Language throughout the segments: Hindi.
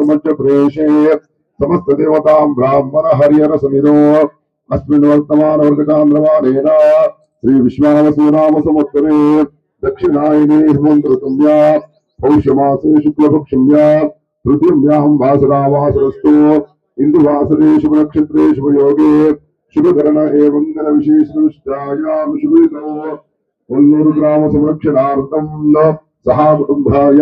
कर्मच प्रेषे समस्त देवतां ब्राह्मण हरिहर समिरो अस्मिन् वर्तमान वर्गचान्द्रमानेन श्री विश्वावसु नाम संवत्सरे दक्षिणायने हेमन्तऋतुम्या पौष्यमासे शुक्लपक्षम्या तृतीयां वासरावासरस्तु इंदुवासरे शुभ नक्षत्रे शुभ योगे शुभकरण एवं गण विशेषायां शुभितो कोल्लूरु ग्राम संरक्षणार्थं सहा कुटुंबाय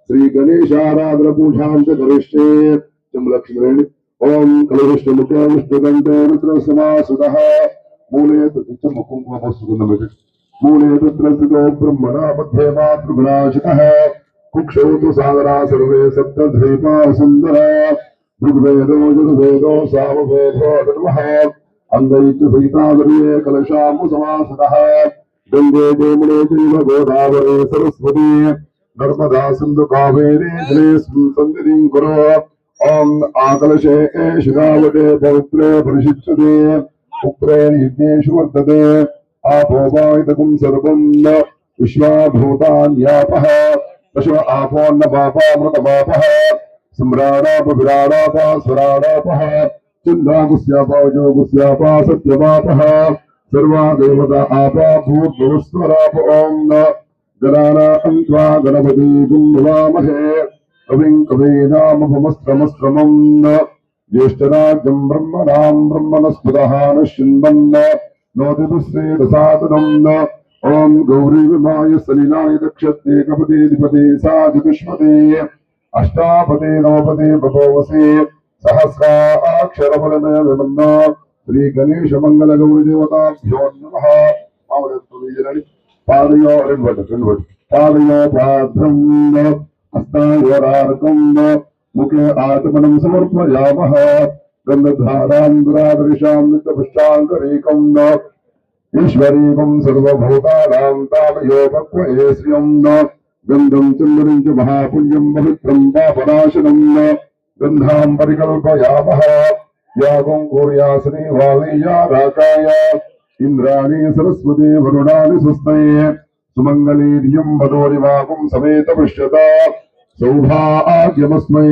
श्री गणेशाराधन पूजां च करिष्ये लक्ष्मी ओम कलविष्णुमुखे विष्णुदन्ते रुद्रसमासुतः मूले तत्र मुकुंकुमवस्तुनमिति मूले तत्र स्थितो ब्रह्मणा मध्ये मातृगुणाशितः कुक्षौ तु सागरा सर्वे सप्तद्वीपा सुन्दरा ऋग्वेदो यजुर्वेदो सामवेदो अथर्वः अंगैश्च सहितादर्ये कलशामु समासतः गंगे जमुने चैव गोदावरी सरस्वती नर्मदा सिन्धु कावेरी जलेऽस्मिन् सन्निधिं कुरु ओम आकलशे शिरावते पवित्रे परिशिच्यते उक्त्रे यज्ञेषु वर्तते आपो वायुतकं सर्वं विश्वाभूतान्यापः पशव आपोन्न पापामृतमापः सम्राडापविराडापः स्वराडापः चन्द्रागुस्यापावजोगुस्यापा सत्यमापः सर्वा देवता आपा भूर्भुवस्वराप ओम गणाना अन्त्वा गणपति गुंभवामहे कविं कवीनामभमस्त्रमस्त्रमं ज्येष्ठराजं ब्रह्मणां ब्रह्मणस्पतः नश्चिन्वन्न नोदितुश्रेदसादनं ओम गौरी विमाय सलिलाय दक्षते कपते अधिपते साधिपुष्पते अष्टापते नवपते बभोवसे सहस्राक्षरफलमय विमन्ना श्री गणेश मंगल गौरी देवताभ्यो नमः पादयो पादयो पाद्रं हस्तायोरार्कं मुखे आत्मनं समर्पयामः गन्धधारां दुरादृशां नित्यपुष्टाङ्करेकं ईश्वरीकं सर्वभूतानां तामयोपक्वये श्रियं गन्धं चन्दनं च महापुण्यं पवित्रं पापनाशनं गन्धां परिकल्पयामः यागं कुर्यासने वावीया राकाय इन्द्राणी सरस्वती वरुणानि सुस्तये सुमंगली धियं भदोरिवाकुं समेत पश्यता सौभाग्यमस्मै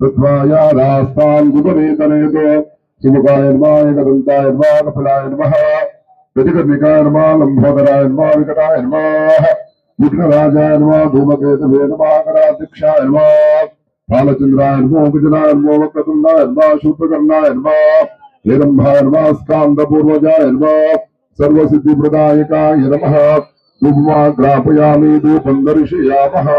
तत्त्वाया रास्तान् गुपनेतनेत सुमुखाय नमः एकदन्ताय नमः कपिलाय नमः प्रतिकर्णिकाय नमः लम्बोदराय नमः विकटाय नमः विघ्नराजाय नमः धूमकेतवे नमः कराध्यक्षाय नमः बालचंद्राय नमः कुजनाय नमः वक्रतुण्डाय नमः शूद्रकर्णाय नमः हिरम्भाय नमः स्कान्दपूर्वजाय नमः सर्वसिद्धिप्रदायकाय नमः धूपमा ग्रापयामि धूपं दर्शयामः।